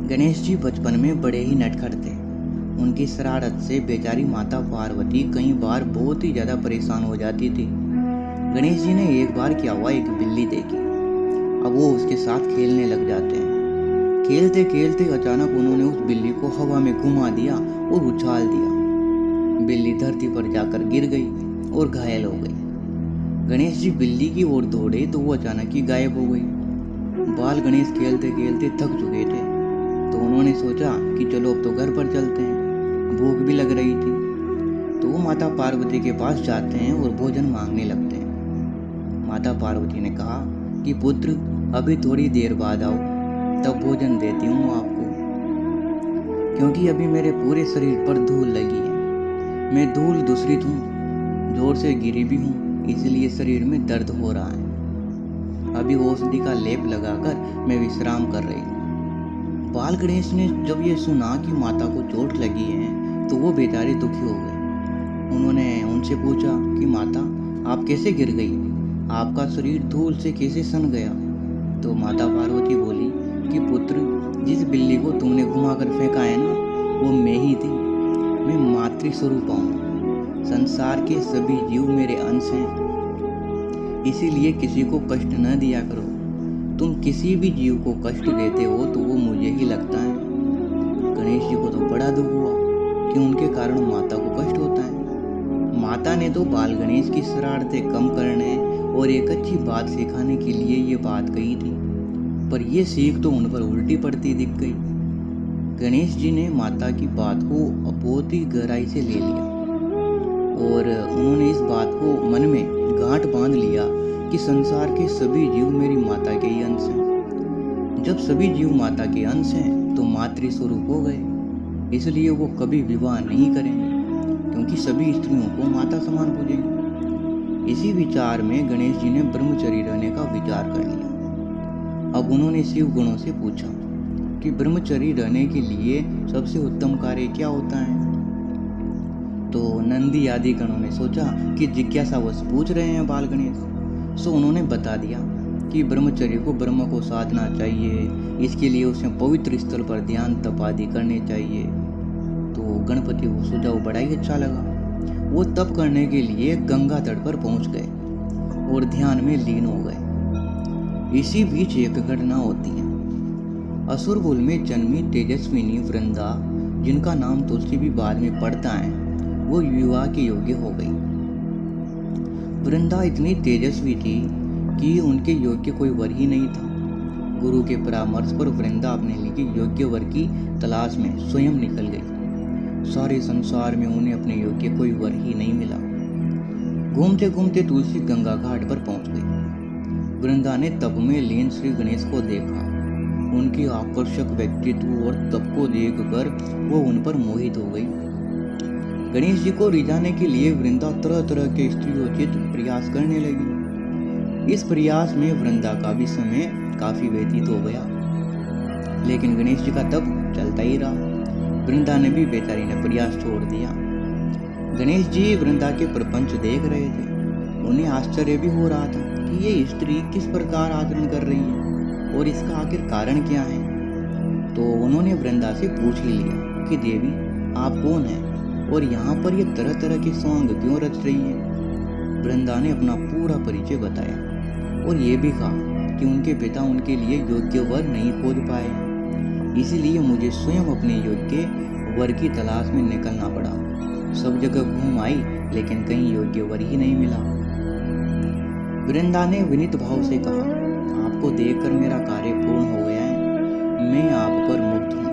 गणेश जी बचपन में बड़े ही नटखट थे। उनकी शरारत से बेचारी माता पार्वती कई बार बहुत ही ज़्यादा परेशान हो जाती थी। गणेश जी ने एक बार क्या हुआ, एक बिल्ली देखी। अब वो उसके साथ खेलने लग जाते हैं। खेलते खेलते अचानक उन्होंने उस बिल्ली को हवा में घुमा दिया और उछाल दिया। बिल्ली धरती पर जाकर गिर गई और घायल हो गई। गणेश जी बिल्ली की ओर दौड़े तो वो अचानक ही गायब हो गई। बाल गणेश खेलते खेलते थक चुके थे, तो उन्होंने सोचा कि चलो अब तो घर पर चलते हैं। भूख भी लग रही थी, तो वो माता पार्वती के पास जाते हैं और भोजन मांगने लगते हैं। माता पार्वती ने कहा कि पुत्र, अभी थोड़ी देर बाद आओ, तब भोजन देती हूँ आपको, क्योंकि अभी मेरे पूरे शरीर पर धूल लगी है। मैं धूल दूषित हूँ, जोर से गिरी भी हूँ, इसलिए शरीर में दर्द हो रहा है। अभी औषधि का लेप लगाकर मैं विश्राम कर रही हूँ। बाल गणेश ने जब ये सुना कि माता को चोट लगी है तो वो बेचारे दुखी हो गए। उन्होंने उनसे पूछा कि माता, आप कैसे गिर गई? आपका शरीर धूल से कैसे सन गया? तो माता पार्वती बोली कि पुत्र, जिस बिल्ली को तुमने घुमाकर फेंका है ना, वो मैं ही थी। मैं मातृ स्वरूप हूँ। संसार के सभी जीव मेरे अंश हैं, इसीलिए किसी को कष्ट न दिया करो। तुम किसी भी जीव को कष्ट देते हो तो वो मुझे ही लगता है। गणेश जी को तो बड़ा दुख हुआ कि उनके कारण माता को कष्ट होता है। माता ने तो बाल गणेश की शरारतें कम करने और एक अच्छी बात सिखाने के लिए ये बात कही थी, पर यह सीख तो उन पर उल्टी पड़ती दिख गई। गणेश जी ने माता की बात को बहुत ही गहराई से ले लिया और उन्होंने इस बात को मन में गांठ बांध लिया कि संसार के सभी जीव मेरी माता के ही अंश हैं। जब सभी जीव माता के अंश हैं तो मातृ स्वरूप हो गए, इसलिए वो कभी विवाह नहीं करेंगे, क्योंकि सभी स्त्रियों को माता समान पूजेंगे। इसी विचार में गणेश जी ने ब्रह्मचर्य रहने का विचार कर लिया। अब उन्होंने शिव गणों से पूछा कि ब्रह्मचर्य रहने के लिए सबसे उत्तम कार्य क्या होता है? तो नंदी आदि गणों ने सोचा कि जिज्ञासावश पूछ रहे हैं बाल गणेश, सो उन्होंने बता दिया कि ब्रह्मचर्य को ब्रह्म को साधना चाहिए, इसके लिए उसे पवित्र स्थल पर ध्यान तप आदि करने चाहिए। तो गणपति को सुझाव बड़ा ही अच्छा लगा। वो तप करने के लिए गंगा तट पर पहुंच गए और ध्यान में लीन हो गए। इसी बीच एक घटना होती है। असुरकुल में जन्मी तेजस्विनी वृंदा, जिनका नाम तुलसी भी बाद में पड़ता है, वो विवाह के योग्य हो गई। वृंदा इतनी तेजस्वी थी कि उनके योग्य कोई वर ही नहीं था। गुरु के परामर्श पर वृंदा अपने लिए योग्य वर की तलाश में स्वयं निकल गई। सारे संसार में उन्हें अपने योग्य कोई वर ही नहीं मिला। घूमते घूमते तुलसी गंगा घाट पर पहुंच गई। वृंदा ने तप में लीन श्री गणेश को देखा। उनकी आकर्षक व्यक्तित्व और तप को देखकर वो उन पर मोहित हो गई। गणेश जी को रिझाने के लिए वृंदा तरह तरह के स्त्रीयोचित प्रयास करने लगी। इस प्रयास में वृंदा का भी समय काफी व्यतीत हो गया, लेकिन गणेश जी का तप चलता ही रहा। वृंदा ने भी बेचारी ने प्रयास छोड़ दिया। गणेश जी वृंदा के प्रपंच देख रहे थे। उन्हें आश्चर्य भी हो रहा था कि ये स्त्री किस प्रकार आचरण कर रही है और इसका आखिर कारण क्या है। तो उन्होंने वृंदा से पूछ ही लिया कि देवी, आप कौन हैं और यहाँ पर ये तरह तरह के सॉन्ग क्यों रच रही है? वृंदा ने अपना पूरा परिचय बताया और ये भी कहा कि उनके पिता उनके लिए योग्य वर नहीं खोज पाए, इसीलिए मुझे स्वयं अपने योग्य वर की तलाश में निकलना पड़ा। सब जगह घूम आई, लेकिन कहीं योग्य वर ही नहीं मिला। वृंदा ने विनीत भाव से कहा, आपको देखकर मेरा कार्य पूर्ण हो गया है। मैं आप पर मुक्त हूँ।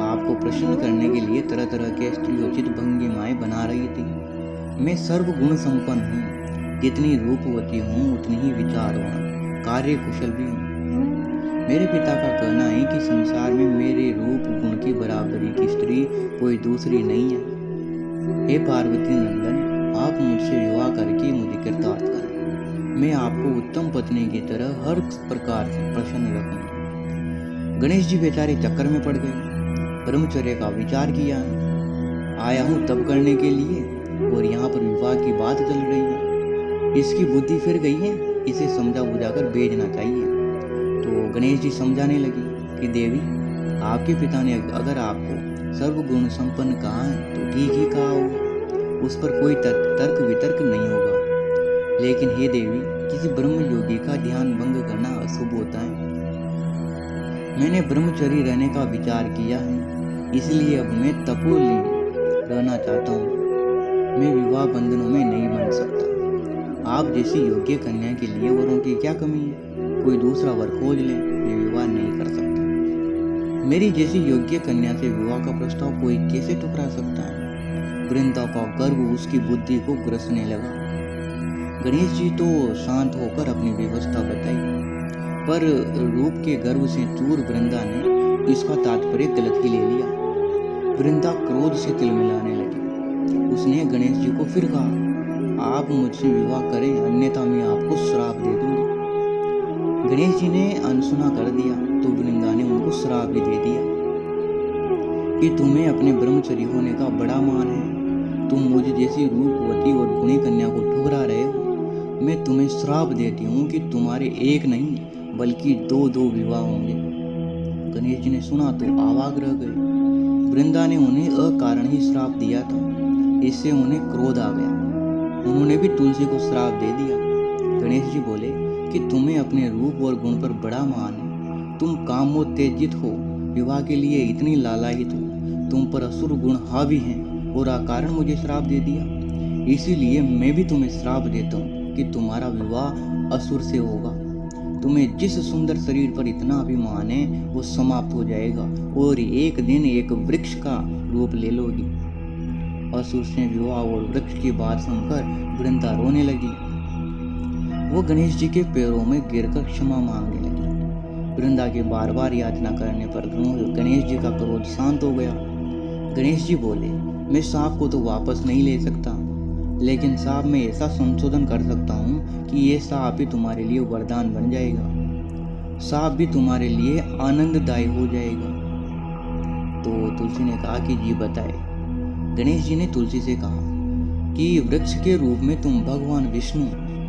आपको प्रसन्न करने के लिए तरह तरह के स्त्रीयोचित भंगिमाएं बना रही थी। मैं सर्वगुण संपन्न हूँ। जितनी रूपवती हूँ उतनी ही विचारवान, कार्य कुशल भी हूँ। मेरे पिता का कहना है कि संसार में मेरे रूप गुण की बराबरी की स्त्री कोई दूसरी नहीं है। हे पार्वती नंदन, आप मुझसे विवाह करके मुझे कृतार्थ करें। मैं आपको उत्तम पत्नी की तरह हर प्रकार से प्रसन्न रखूंगा। गणेश जी बेचारे चक्कर में पड़ गए। ब्रह्मचर्य का विचार किया, आया हूँ तप करने के लिए और यहाँ पर विवाह की बात चल रही है। इसकी बुद्धि फिर गई है, इसे समझा बुझाकर भेजना चाहिए। तो गणेश जी समझाने लगे कि देवी, आपके पिता ने अगर आपको सर्वगुण संपन्न कहा है तो ठीक ही कहा होगा, उस पर कोई तर्क वितर्क नहीं होगा। लेकिन हे देवी, किसी ब्रह्म योगी का ध्यान भंग करना अशुभ होता है। मैंने ब्रह्मचर्य रहने का विचार किया है, इसलिए अब मैं तपोलीन रहना चाहता हूँ। मैं विवाह बंधनों में नहीं बन सकता। आप जैसी योग्य कन्या के लिए वरों की क्या कमी है? कोई दूसरा वर खोज ले, मैं विवाह नहीं कर सकता। मेरी जैसी योग्य कन्या से विवाह का प्रस्ताव कोई कैसे ठुकरा सकता है? वृंदा का गर्व उसकी बुद्धि को ग्रसने लगा। गणेश जी तो शांत होकर अपनी व्यवस्था बताई, पर रूप के गर्व से चूर वृंदा ने इसका तात्पर्य गलत ही ले लिया। वृंदा क्रोध से तिलमिलाने लगी। उसने गणेश जी को फिर कहा, आप मुझसे विवाह करें, अन्यथा मैं आपको श्राप दे दूंगी। गणेश जी ने अनसुना कर दिया तो वृंदा ने उनको श्राप भी दे दिया कि तुम्हें अपने ब्रह्मचर्य होने का बड़ा मान है। तुम मुझे जैसी रूपवती और गुणी कन्या को ठुकरा रहे हो। मैं तुम्हें श्राप देती हूँ कि तुम्हारे एक नहीं बल्कि दो विवाह होंगे। गणेश जी ने सुना तो अवाक रह गए। वृंदा ने उन्हें अकारण ही श्राप दिया था, इससे उन्हें क्रोध आ गया। उन्होंने भी तुलसी को श्राप दे दिया। गणेश जी बोले कि तुम्हें अपने रूप और गुण पर बड़ा मान है, तुम कामोत्तेजित हो, विवाह के लिए इतनी लालायित हो, तुम पर असुर गुण हावी हैं और अकारण मुझे श्राप दे दिया। इसीलिए मैं भी तुम्हें श्राप देता हूँ कि तुम्हारा विवाह असुर से होगा। तुम्हें जिस सुंदर शरीर पर इतना अभिमान है वो समाप्त हो जाएगा और एक दिन एक वृक्ष का रूप ले लोगी। असुर से विवाह और वृक्ष की बात सुनकर वृंदा रोने लगी। वो गणेश जी के पैरों में गिरकर क्षमा मांगने लगी। वृंदा के बार बार याचना करने पर गणेश जी का क्रोध शांत हो गया। गणेश जी बोले, मैं सांप को तो वापस नहीं ले सकता, लेकिन सांप में ऐसा संशोधन कर सकता हूँ कि ये सांप ही तुम्हारे लिए वरदान बन जाएगा। सांप भी तुम्हारे लिए आनंददायी हो जाएगा। तो तुलसी ने कहा कि जी बताए। गणेश जी ने तुलसी से कहा कि वृक्ष के रूप में तुम भगवान विष्णु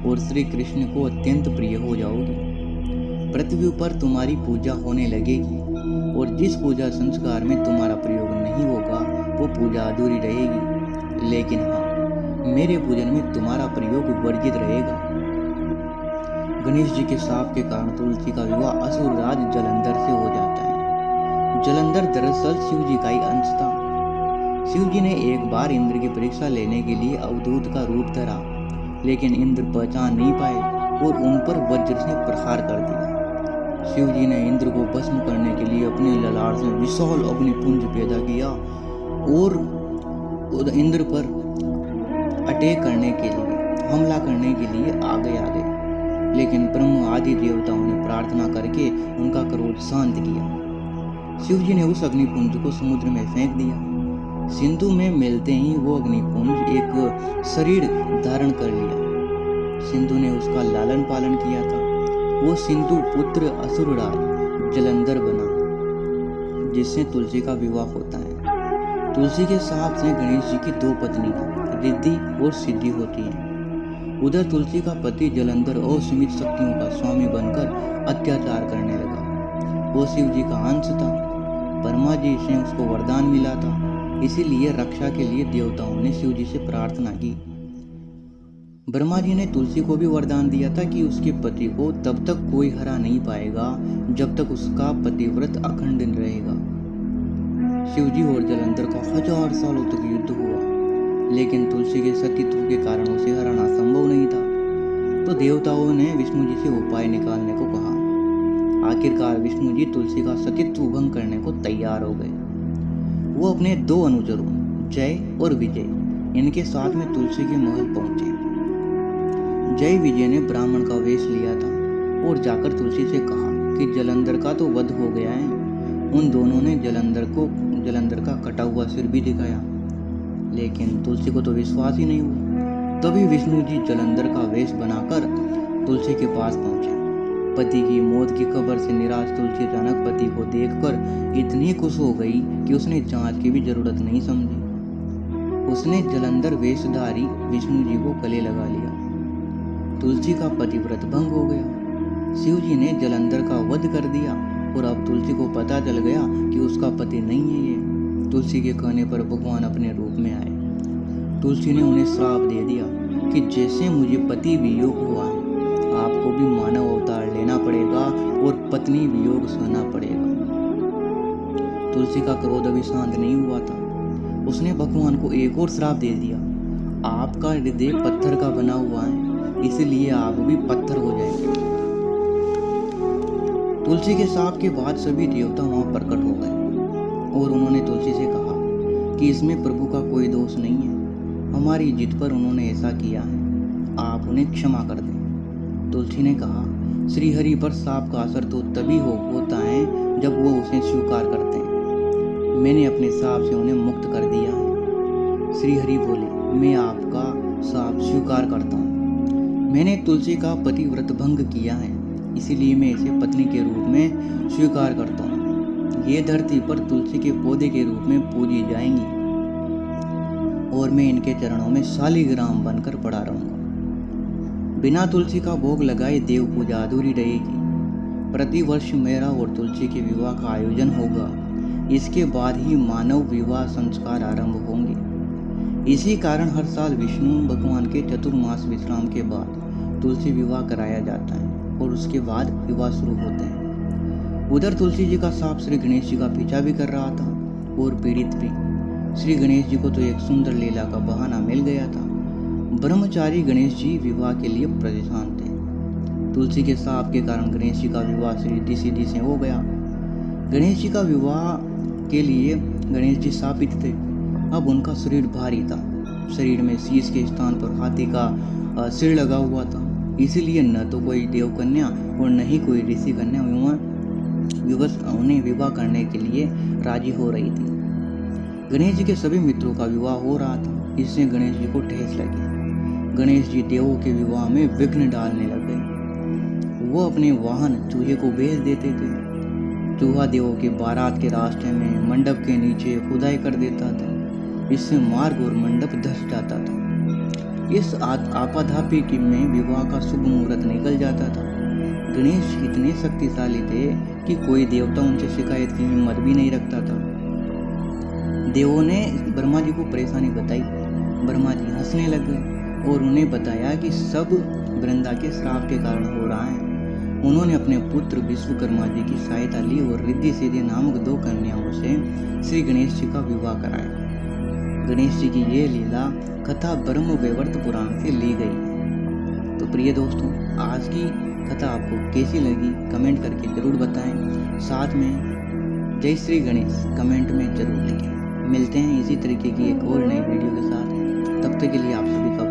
और श्री कृष्ण को अत्यंत प्रिय हो जाओगी। पृथ्वी पर तुम्हारी पूजा होने लगेगी और जिस पूजा संस्कार में तुम्हारा प्रयोग नहीं होगा वो पूजा अधूरी रहेगी। लेकिन हाँ, मेरे पूजन में तुम्हारा प्रयोग वर्जित रहेगा। गणेश जी के शाप के कारण तुलसी का विवाह असुरराज जलंधर से हो जाता है। जलंधर दरअसल शिव जी का ही अंश था। शिव जी ने एक बार इंद्र की परीक्षा लेने के लिए अवधूत का रूप धरा, लेकिन इंद्र पहचान नहीं पाए और उन पर वज्र से प्रहार कर दिया। शिव जी ने इंद्र को भस्म करने के लिए अपने ललाट से विशाल अग्निपुंज पैदा किया और इंद्र पर अटैक करने के लिए, हमला करने के लिए आगे आ गए। लेकिन ब्रह्म आदि देवताओं ने प्रार्थना करके उनका क्रोध शांत किया। शिव जी ने उस अग्निपुंज को समुद्र में फेंक दिया। सिंधु में मिलते ही वो अग्निपुंज एक शरीर धारण कर लिया। सिंधु ने उसका लालन पालन किया था। वो सिंधु पुत्र असुरराज जलंधर बना, जिससे तुलसी का विवाह होता है। तुलसी के शाप से गणेश जी की दो पत्नियां रिद्धि और सिद्धि होती हैं। उधर तुलसी का पति जलंधर असीमित शक्तियों का स्वामी बनकर अत्याचार करने लगा। वो शिव जी का अंश था। ब्रह्मा जी से उसको वरदान मिला था, इसीलिए रक्षा के लिए देवताओं ने शिव जी से प्रार्थना की। ब्रह्मा जी ने तुलसी को भी वरदान दिया था कि उसके पति को तब तक कोई हरा नहीं पाएगा जब तक उसका पतिव्रत अखंड रहेगा। शिव जी और जलंधर का 1000 सालों तक युद्ध हुआ, लेकिन तुलसी के सतीत्व के कारण उसे हराना संभव नहीं था। तो देवताओं ने विष्णु जी से उपाय निकालने को कहा। आखिरकार विष्णु जी तुलसी का सतीत्व भंग करने को तैयार हो गए। वो अपने 2 अनुचरों जय और विजय इनके साथ में तुलसी के महल पहुंचे। जय विजय ने ब्राह्मण का वेश लिया था और जाकर तुलसी से कहा कि जलंधर का तो वध हो गया है। उन दोनों ने जलंधर का कटा हुआ सिर भी दिखाया, लेकिन तुलसी को तो विश्वास ही नहीं हुआ। तभी विष्णु जी जलंधर का वेश बनाकर तुलसी के पास पहुंचे। पति की मौत की खबर से निराश तुलसी अचानक पति को देखकर इतनी खुश हो गई कि उसने जांच की भी जरूरत नहीं समझी। उसने जलंधर वेशधारी विष्णु जी को गले लगा लिया। तुलसी का पतिव्रत भंग हो गया। शिव जी ने जलंधर का वध कर दिया और अब तुलसी को पता चल गया कि उसका पति नहीं है ये। तुलसी के कहने पर भगवान अपने रूप में आए। तुलसी ने उन्हें श्राप दे दिया कि जैसे मुझे पति वियोग हुआ है, आपको भी मानव अवतार लेना पड़ेगा और पत्नी वियोग सहना पड़ेगा। तुलसी का क्रोध अभी शांत नहीं हुआ था। उसने भगवान को एक और श्राप दे दिया, आपका हृदय पत्थर का बना हुआ है, इसलिए आप भी पत्थर हो जाएंगे। तुलसी के श्राप के बाद सभी देवता वहां प्रकट हो गए और उन्होंने तुलसी से कहा कि इसमें प्रभु का कोई दोष नहीं है, हमारी जिद पर उन्होंने ऐसा किया है, आप उन्हें क्षमा कर दें। तुलसी ने कहा, श्री हरि पर श्राप का असर तो तभी होता है जब वो उसे स्वीकार करते हैं। मैंने अपने श्राप से उन्हें मुक्त कर दिया है। श्री हरि बोले, मैं आपका श्राप स्वीकार करता हूँ। मैंने तुलसी का पतिव्रत भंग किया है, इसीलिए मैं इसे पत्नी के रूप में स्वीकार करता हूँ। ये धरती पर तुलसी के पौधे के रूप में पूजी जाएंगी और मैं इनके चरणों में शालिग्राम बनकर पड़ा रहूंगा। बिना तुलसी का भोग लगाए देव पूजा अधूरी रहेगी। प्रतिवर्ष मेरा और तुलसी के विवाह का आयोजन होगा। इसके बाद ही मानव विवाह संस्कार आरंभ होंगे। इसी कारण हर साल विष्णु भगवान के चतुर्मास विश्राम के बाद तुलसी विवाह कराया जाता है और उसके बाद विवाह शुरू होते हैं। उधर तुलसी जी का सांप श्री गणेश जी का पीछा भी कर रहा था और पीड़ित भी। श्री गणेश जी को तो एक सुंदर लीला का बहाना मिल गया था। ब्रह्मचारी गणेश जी विवाह के लिए परेशान थे। तुलसी के सांप के कारण गणेश जी का विवाह सीधी सीधी से हो गया। गणेश जी का विवाह के लिए गणेश जी शापित थे। अब उनका शरीर भारी था। शरीर में शीश के स्थान पर हाथी का सिर लगा हुआ था, इसीलिए न तो कोई देव कन्या और न ही कोई ऋषि कन्या उन्हें विवाह करने के लिए राजी हो रही थी। गणेश जी के सभी मित्रों का विवाह हो रहा था, इससे गणेश जी को ठेस लगी। गणेश जी देवों के विवाह में विघ्न डालने लग गए। वो अपने वाहन चूहे को भेज देते थे। चूहा देवों के बारात के रास्ते में मंडप के नीचे खुदाई कर देता था, इससे मार्ग और मंडप धंस जाता था। इस आपाधापी में विवाह का शुभ मुहूर्त निकल जाता था। गणेश इतने शक्तिशाली थे कि कोई देवता उनसे शिकायत की हिम्मत भी नहीं रखता था। देवों ने ब्रह्मा जी को परेशानी बताई। ब्रह्मा जी हंसने लगे और उन्हें बताया कि सब वृंदा के श्राप के कारण हो रहा है। उन्होंने अपने पुत्र विश्वकर्मा जी की सहायता ली और रिद्धि सिद्धि नामक 2 कन्याओं से श्री गणेश जी का विवाह कराया। गणेश जी की ये लीला कथा ब्रह्म वैवर्त पुराण से ली गई। तो प्रिय दोस्तों, आज की कथा आपको कैसी लगी कमेंट करके जरूर बताएं। साथ में जय श्री गणेश कमेंट में जरूर लिखें। मिलते हैं इसी तरीके की एक और नई वीडियो के साथ। तब तक के लिए आप सभी का